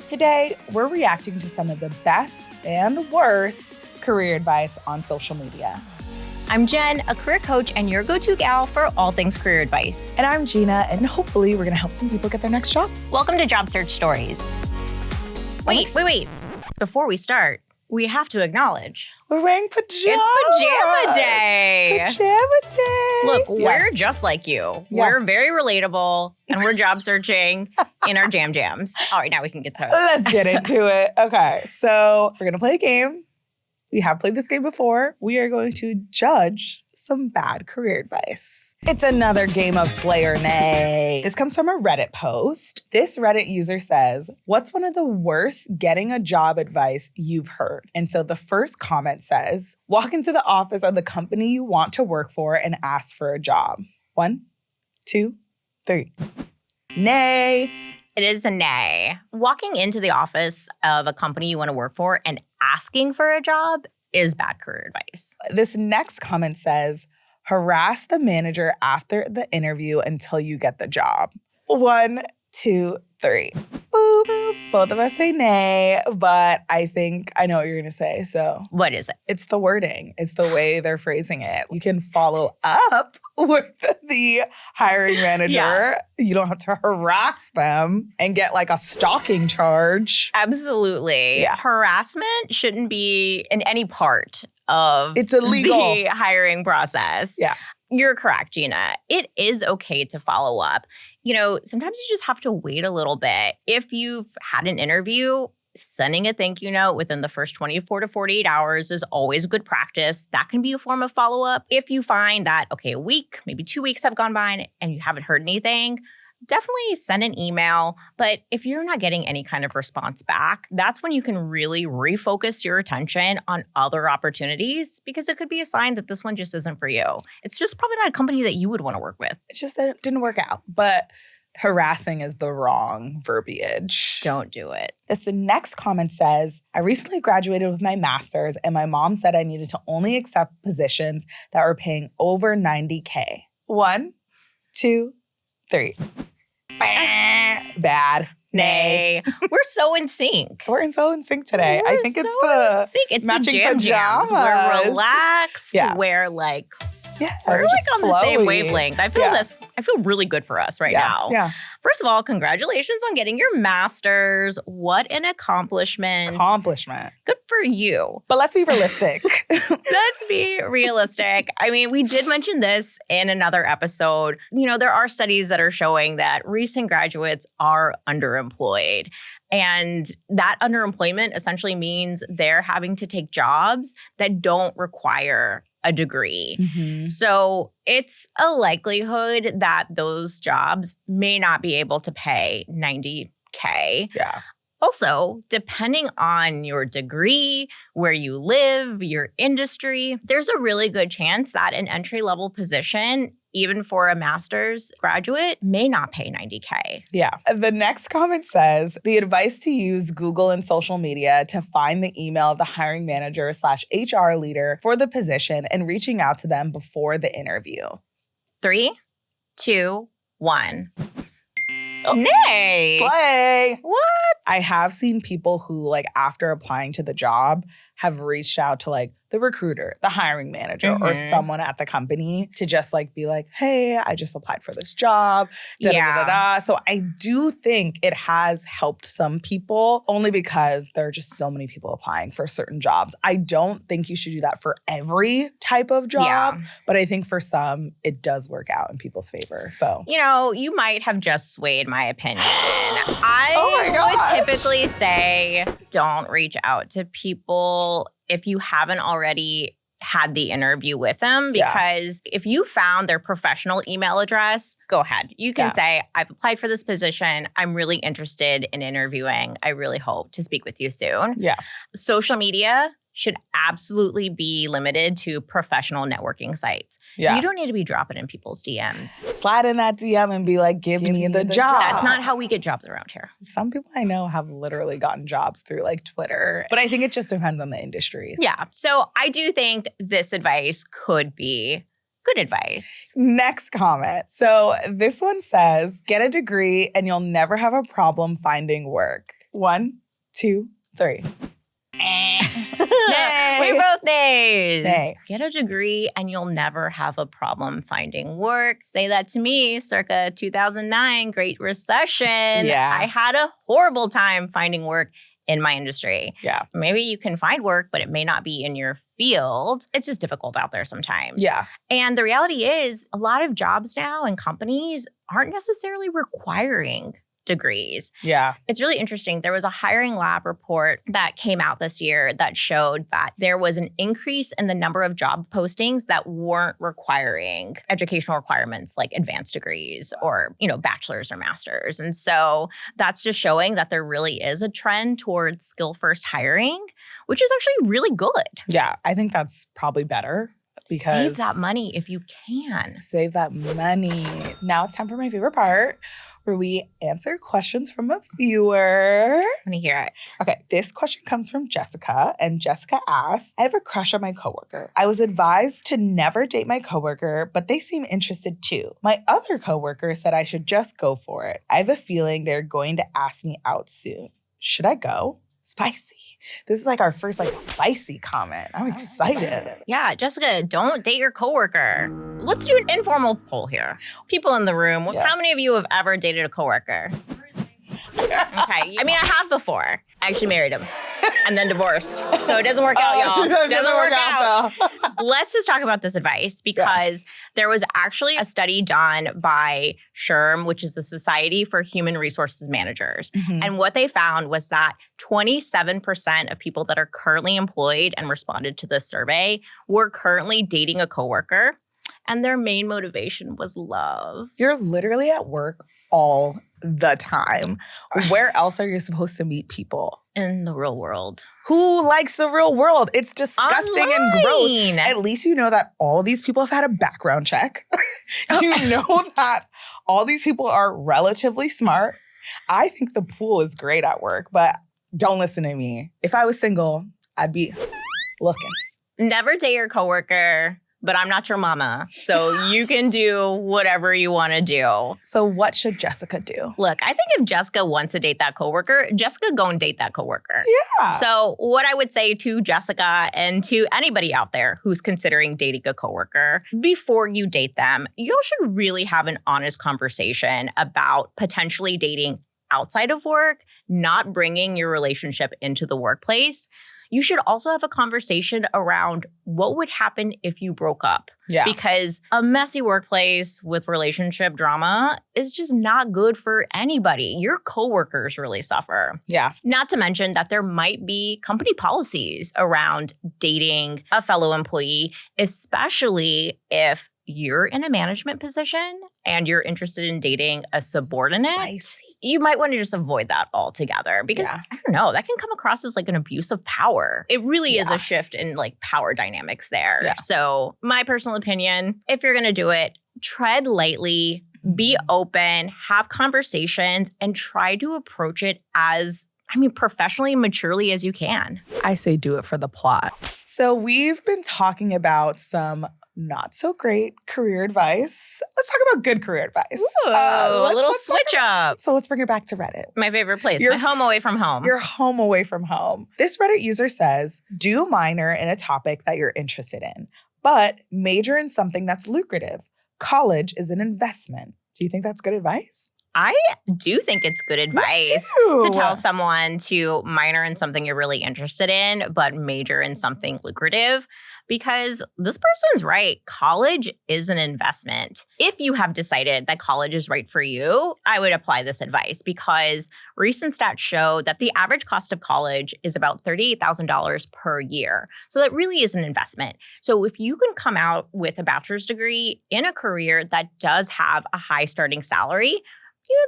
Today, we're reacting to some of the best and worst career advice on social media. I'm Jen, a career coach and your go-to gal for all things career advice. And I'm Gina, and hopefully we're gonna help some people get their next job. Welcome to Job Search Stories. Wait. Before we start, we have to acknowledge. We're wearing pajamas. It's pajama day. Pajama day. Look, we're just like you. Yeah. We're very relatable and we're job searching in our jams. All right, now we can get started. Let's get into it. Okay, so we're gonna play a game. We have played this game before. We are going to judge some bad career advice. It's another game of slay or nay. This comes from a Reddit post. This Reddit user says, what's one of the worst getting a job advice you've heard? And so the first comment says, walk into the office of the company you want to work for and ask for a job. 1, 2, 3. Nay. It is a nay. Walking into the office of a company you want to work for and asking for a job is bad career advice. This next comment says, harass the manager after the interview until you get the job. 1, 2, 3. Boop. Both of us say nay, but I think I know what you're going to say. So What is it? it's the wording. It's the way they're phrasing it. You can follow up with the hiring manager. Yeah. You don't have to harass them and get like a stalking charge. Absolutely. Yeah. Harassment shouldn't be in any part of It's illegal. the hiring process. Yeah. You're correct, Gina. It is okay to follow up. You know, sometimes you just have to wait a little bit. If you've had an interview, sending a thank you note within the first 24 to 48 hours is always good practice. That can be a form of follow-up. If you find that, okay, a week, maybe 2 weeks have gone by and you haven't heard anything, definitely send an email. But if you're not getting any kind of response back, that's when you can really refocus your attention on other opportunities, because it could be a sign that this one just isn't for you. It's just probably not a company that you would want to work with. It's just that it didn't work out. But harassing is the wrong verbiage. Don't do it. The next comment says, I recently graduated with my master's and my mom said I needed to only accept positions that were paying over $90K. 1, 2, 3. Bad. Nay. We're so in sync. We're so in sync today. I think it's so the in sync. It's matching the jams. We're pajamas. relaxed. Yeah. We're like, Yeah, we're just like on the same flowy. wavelength. I feel Yeah. this. I feel really good for us right now. Yeah. First of all, congratulations on getting your master's. What an accomplishment. Good for you. But let's be realistic. Let's be realistic. I mean, we did mention this in another episode. You know, there are studies that are showing that recent graduates are underemployed. And that underemployment essentially means they're having to take jobs that don't require a degree. Mhm. So it's a likelihood that those jobs may not be able to pay $90K. Yeah. Also, depending on your degree, where you live, your industry, there's a really good chance that an entry-level position, even for a master's graduate, may not pay $90K. Yeah. The next comment says, the advice to use Google and social media to find the email of the hiring manager / HR leader for the position and reaching out to them before the interview. 3, 2, 1. Oh. Nay. Slay! What? I have seen people who, like, after applying to the job, have reached out to, like, the recruiter, the hiring manager, or Mhm. someone at the company to just, like, be like, hey, I just applied for this job. Da-da-da-da-da. So I do think it has helped some people, only because there are just so many people applying for certain jobs. I don't think you should do that for every type of job, but I think for some, it does work out in people's favor. So You know, you might have just swayed my opinion. Oh my I gosh. would typically say don't reach out to people if you haven't already had the interview with them, Yeah. because if you found their professional email address, go ahead. You can Yeah. say, I've applied for this position. I'm really interested in interviewing. I really hope to speak with you soon. Yeah. Social media should absolutely be limited to professional networking sites. Yeah. You don't need to be dropping in people's DMs. Slide in that DM and be like, give me the job. That's not how we get jobs around here. Some people I know have literally gotten jobs through like Twitter, but I think it just depends on the industry. Yeah. So I do think this advice could be good advice. Next comment. So this one says, get a degree and you'll never have a problem finding work. 1, 2, 3. We both nays. Nay. Get a degree and you'll never have a problem finding work. Say that to me, circa 2009, Great Recession. Yeah. I had a horrible time finding work in my industry. Yeah. Maybe you can find work, but it may not be in your field. It's just difficult out there sometimes. Yeah. And the reality is a lot of jobs now and companies aren't necessarily requiring degrees. Yeah. It's really interesting. There was a hiring lab report that came out this year that showed that there was an increase in the number of job postings that weren't requiring educational requirements like advanced degrees or, bachelor's or master's. And so that's just showing that there really is a trend towards skill-first hiring, which is actually really good. Yeah. I think that's probably better. Because save that money if you can. Save that money. Now it's time for my favorite part where we answer questions from a viewer. Let me hear it. Okay, this question comes from Jessica, and Jessica asks, I have a crush on my coworker. I was advised to never date my coworker, but they seem interested too. My other coworker said I should just go for it. I have a feeling they're going to ask me out soon. Should I go? Spicy. This is like our first spicy comment. I'm excited. Yeah, Jessica, don't date your coworker. Let's do an informal poll here. People in the room, Yeah. How many of you have ever dated a coworker? Okay. I mean, I have before. I actually married him and then divorced. So it doesn't work out, y'all. It Doesn't work out. though. Let's just talk about this advice because there was actually a study done by SHRM, which is the Society for Human Resources Managers. Mhm. And what they found was that 27% of people that are currently employed and responded to this survey were currently dating a coworker. And their main motivation was love. You're literally at work all the time. Where else are you supposed to meet people? In the real world. Who likes the real world? It's disgusting and gross. Online. At least you know that all these people have had a background check. You know that all these people are relatively smart. I think the pool is great at work, but don't listen to me. If I was single, I'd be looking. Never date your coworker, but I'm not your mama. So you can do whatever you want to do. So what should Jessica do? Look, I think if Jessica wants to date that coworker, Jessica go and date that coworker. Yeah. So what I would say to Jessica and to anybody out there who's considering dating a coworker, before you date them, you should really have an honest conversation about potentially dating outside of work, not bringing your relationship into the workplace. You should also have a conversation around what would happen if you broke up. Yeah. Because a messy workplace with relationship drama is just not good for anybody. Your coworkers really suffer. Yeah. Not to mention that there might be company policies around dating a fellow employee, especially if you're in a management position and you're interested in dating a subordinate. Spicy. You might want to just avoid that altogether because, I don't know, that can come across as an abuse of power. It really is a shift in power dynamics there. Yeah. So my personal opinion, if you're going to do it, tread lightly, be open, have conversations, and try to approach it as professionally and maturely as you can. I say do it for the plot. So we've been talking about some not so great career advice. Let's talk about good career advice. Ooh, a little switch up. So let's bring it back to Reddit. My favorite place, Your my home away from home. Your home away from home. This Reddit user says, do minor in a topic that you're interested in, but major in something that's lucrative. College is an investment. Do you think that's good advice? I do think it's good advice to tell someone to minor in something you're really interested in, but major in something lucrative. Because this person's right. College is an investment. If you have decided that college is right for you, I would apply this advice because recent stats show that the average cost of college is about $38,000 per year. So that really is an investment. So if you can come out with a bachelor's degree in a career that does have a high starting salary,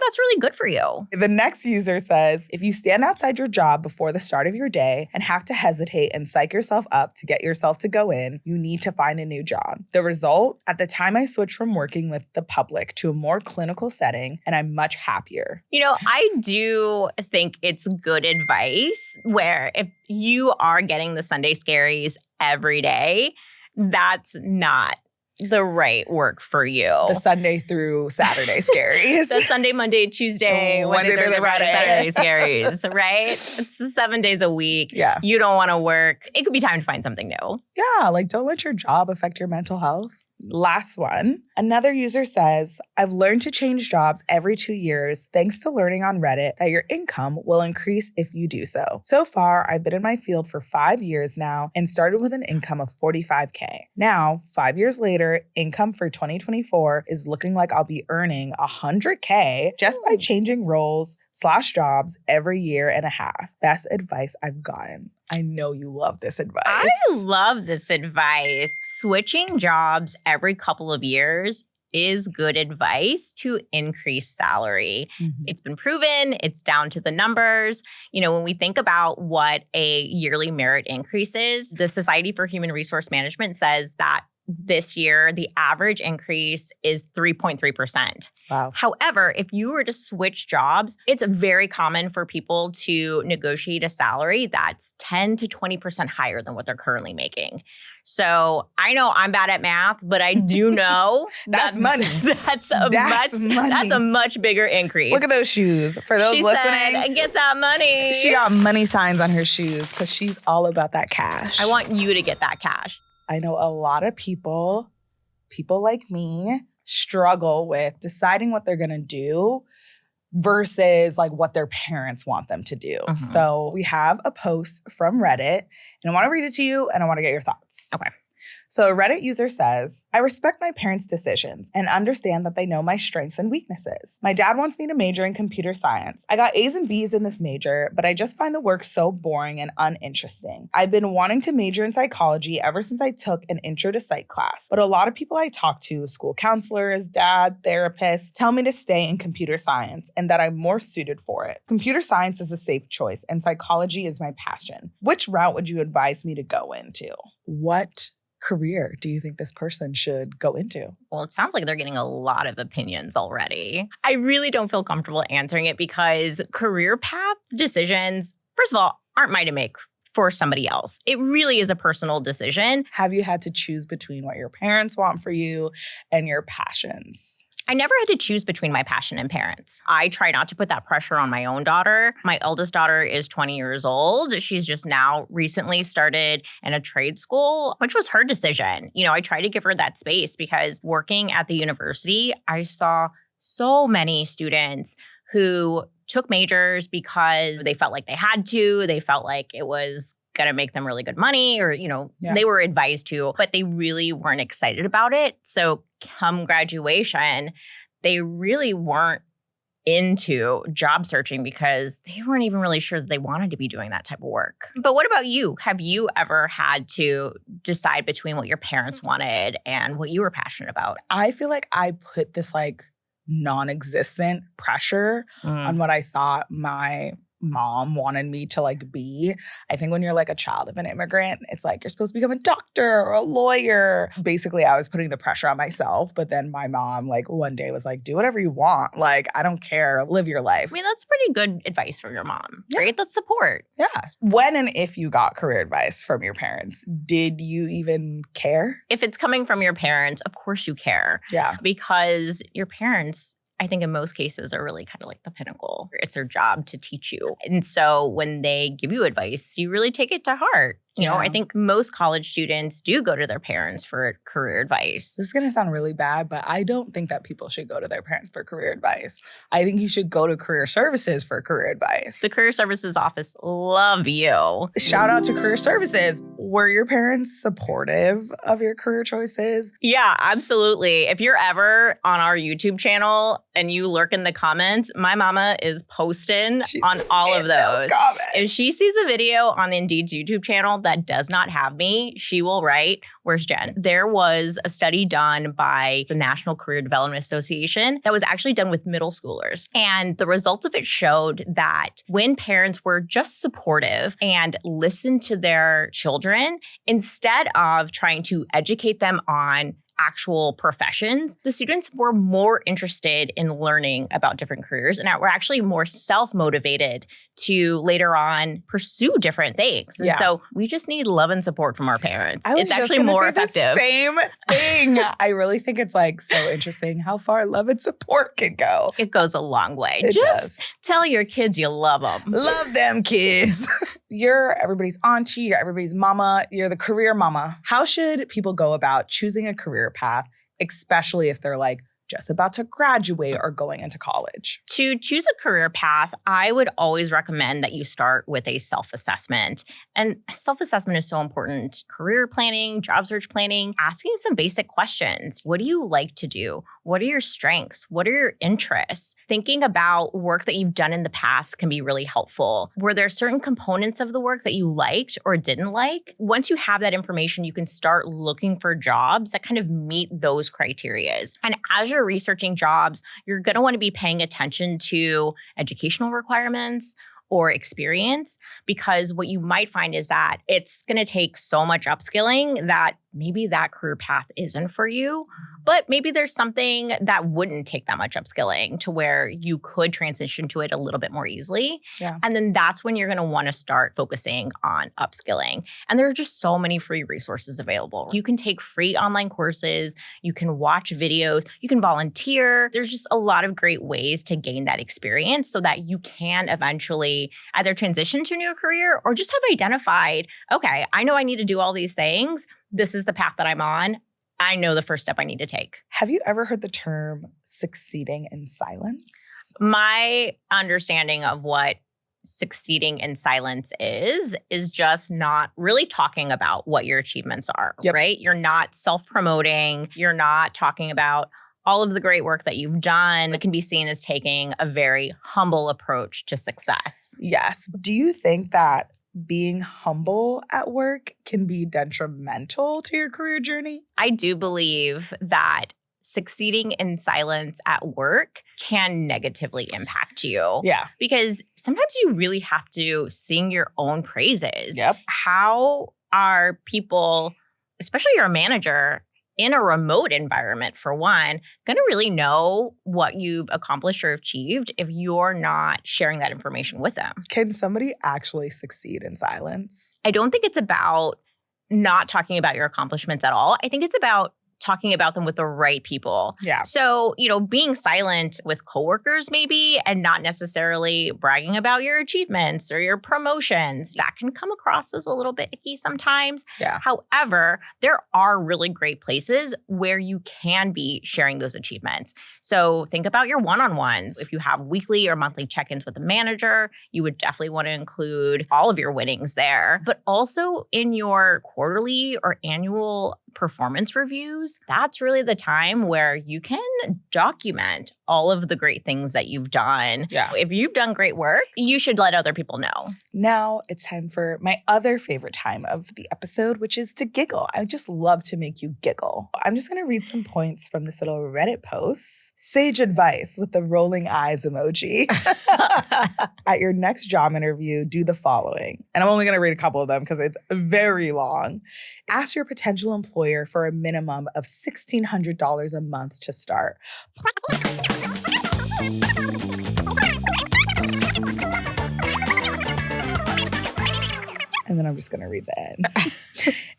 that's really good for you. The next user says, if you stand outside your job before the start of your day and have to hesitate and psych yourself up to get yourself to go in, you need to find a new job. The result, at the time I switched from working with the public to a more clinical setting, and I'm much happier. I do think it's good advice where if you are getting the Sunday scaries every day, that's not the right work for you. The Sunday through Saturday scaries. The Sunday, Monday, Tuesday, Wednesday, Thursday, Friday, Saturday scaries, right? It's 7 days a week. Yeah. You don't want to work. It could be time to find something new. Yeah, like don't let your job affect your mental health. Last one. Another user says, I've learned to change jobs every 2 years thanks to learning on Reddit that your income will increase if you do so. So far, I've been in my field for 5 years now and started with an income of $45K. Now, 5 years later, income for 2024 is looking like I'll be earning $100K just by changing roles/jobs every year and a half. Best advice I've gotten. I know you love this advice. I love this advice. Switching jobs every couple of years is good advice to increase salary. Mm-hmm. It's been proven. It's down to the numbers. You know, when we think about what a yearly merit increase is, the Society for Human Resource Management says that this year, the average increase is 3.3%. Wow. However, if you were to switch jobs, it's very common for people to negotiate a salary that's 10 to 20% higher than what they're currently making. So I know I'm bad at math, but I do know That's money. That's a much bigger increase. Look at those shoes. For those she listening, said, get that money. she got money signs on her shoes because she's all about that cash. I want you to get that cash. I know a lot of people like me, struggle with deciding what they're going to do versus like what their parents want them to do. Mm-hmm. So we have a post from Reddit and I want to read it to you and I want to get your thoughts. Okay. So a Reddit user says, I respect my parents' decisions and understand that they know my strengths and weaknesses. My dad wants me to major in computer science. I got A's and B's in this major, but I just find the work so boring and uninteresting. I've been wanting to major in psychology ever since I took an intro to psych class, but a lot of people I talk to, school counselors, dad, therapists, tell me to stay in computer science and that I'm more suited for it. Computer science is a safe choice and psychology is my passion. Which route would you advise me to go into? What career do you think this person should go into? Well, it sounds like they're getting a lot of opinions already. I really don't feel comfortable answering it because career path decisions, first of all, aren't mine to make for somebody else. It really is a personal decision. Have you had to choose between what your parents want for you and your passions? I never had to choose between my passion and parents. I try not to put that pressure on my own daughter. My eldest daughter is 20 years old. She's just now recently started in a trade school, which was her decision. You know, I try to give her that space because working at the university, I saw so many students who took majors because they felt like they had to. They felt like it was going to make them really good money or, they were advised to, but they really weren't excited about it. So come graduation, they really weren't into job searching because they weren't even really sure that they wanted to be doing that type of work. But what about you? Have you ever had to decide between what your parents wanted and what you were passionate about? I feel like I put this like non-existent pressure on what I thought my mom wanted me to like be. I think when you're like a child of an immigrant, it's like you're supposed to become a doctor or a lawyer. Basically, I was putting the pressure on myself. But then my mom like one day was like, do whatever you want. Like, I don't care. Live your life. I mean, that's pretty good advice from your mom, right? That's support. Yeah. When and if you got career advice from your parents, did you even care? If it's coming from your parents, of course you care. Yeah. Because your parents, I think in most cases are really kind of like the pinnacle. It's their job to teach you. And so when they give you advice, you really take it to heart. You know, I think most college students do go to their parents for career advice. This is going to sound really bad, but I don't think that people should go to their parents for career advice. I think you should go to career services for career advice. The career services office love you. Shout out to career services. Were your parents supportive of your career choices? Yeah, absolutely. If you're ever on our YouTube channel and you lurk in the comments, my mama is posting on all of those. If she sees a video on the Indeed's YouTube channel that does not have me, she will write, where's Jen? There was a study done by the National Career Development Association that was actually done with middle schoolers. And the results of it showed that when parents were just supportive and listened to their children, instead of trying to educate them on actual professions, the students were more interested in learning about different careers and were actually more self-motivated to later on pursue different things. And so we just need love and support from our parents. It's actually more effective. The same thing. I really think it's like so interesting how far love and support can go. It goes a long way. It just does. tell your kids you love them. Love them kids. You're everybody's auntie, you're everybody's mama, you're the career mama. How should people go about choosing a career path, especially if they're like just about to graduate or going into college? To choose a career path, I would always recommend that you start with a self-assessment. And self-assessment is so important. Career planning, job search planning, asking some basic questions. What do you like to do? What are your strengths? What are your interests? Thinking about work that you've done in the past can be really helpful. Were there certain components of the work that you liked or didn't like? Once you have that information, you can start looking for jobs that kind of meet those criteria. And as you're researching jobs, you're going to want to be paying attention to educational requirements or experience, because what you might find is that it's going to take so much upskilling that maybe that career path isn't for you, but maybe there's something that wouldn't take that much upskilling to where you could transition to it a little bit more easily. Yeah. And then that's when you're going to want to start focusing on upskilling. And there are just so many free resources available. You can take free online courses, you can watch videos, you can volunteer. There's just a lot of great ways to gain that experience so that you can eventually either transition to a new career or just have identified, okay, I know I need to do all these things. This is the path that I'm on. I know the first step I need to take. Have you ever heard the term succeeding in silence? My understanding of what succeeding in silence is just not really talking about what your achievements are, right? You're not self-promoting. You're not talking about all of the great work that you've done. It can be seen as taking a very humble approach to success. Yes. Do you think that being humble at work can be detrimental to your career journey? I do believe that succeeding in silence at work can negatively impact you. Yeah. Because sometimes you really have to sing your own praises. Yep. How are people, especially your manager, in a remote environment, for one, going to really know what you've accomplished or achieved if you're not sharing that information with them? Can somebody actually succeed in silence? I don't think it's about not talking about your accomplishments at all. I think it's about talking about them with the right people. Yeah. So, being silent with coworkers maybe and not necessarily bragging about your achievements or your promotions, that can come across as a little bit icky sometimes. Yeah. However, there are really great places where you can be sharing those achievements. So think about your one-on-ones. If you have weekly or monthly check-ins with the manager, you would definitely want to include all of your winnings there. But also in your quarterly or annual performance reviews, that's really the time where you can document all of the great things that you've done. Yeah. If you've done great work, you should let other people know. Now it's time for my other favorite time of the episode, which is to giggle. I just love to make you giggle. I'm just going to read some points from this little Reddit post. Sage advice with the rolling eyes emoji. At your next job interview, do the following. And I'm only going to read a couple of them because it's very long. Ask your potential employer for a minimum of $1,600 a month to start. And then I'm just going to read the end.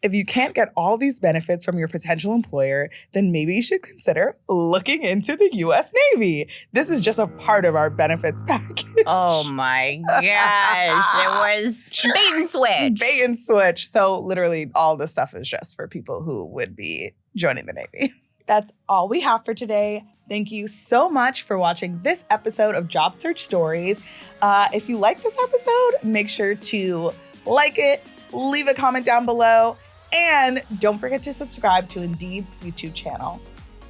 If you can't get all these benefits from your potential employer, then maybe you should consider looking into the U.S. Navy. This is just a part of our benefits package. Oh my gosh. It was bait and switch. Bait and switch. So literally all this stuff is just for people who would be joining the Navy. That's all we have for today. Thank you so much for watching this episode of Job Search Stories. If you like this episode, make sure to like it, leave a comment down below, and don't forget to subscribe to Indeed's YouTube channel.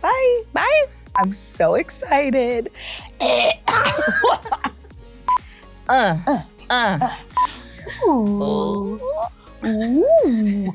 Bye. Bye. I'm so excited. Ooh. Ooh.